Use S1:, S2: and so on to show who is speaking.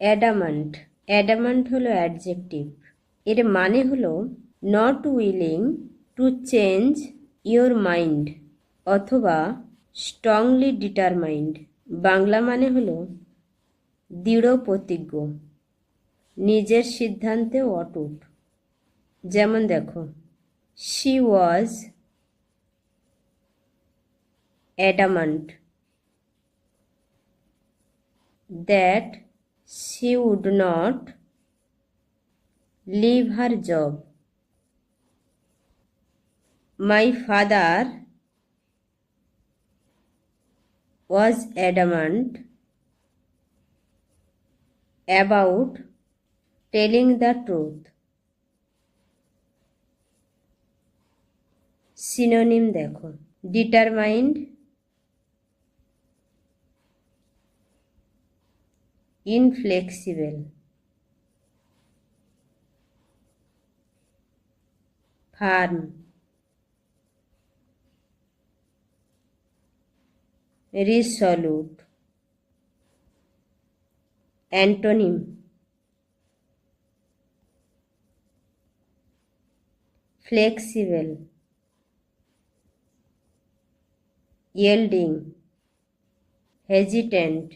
S1: অ্যাডামান্ট। অ্যাডামান্ট হলো অ্যাডজেক্টিভ। এর মানে হলো not willing to change your mind অথবা স্ট্রংলি ডিটারমাইন্ড। বাংলা মানে হলো দৃঢ় প্রতিজ্ঞ, নিজের সিদ্ধান্তে অটুট। যেমন দেখো, she was adamant that she would not leave her job. My father was adamant about telling the truth. Synonym দেখো, determined, inflexible, firm, resolute. Antonym, flexible, yielding, hesitant,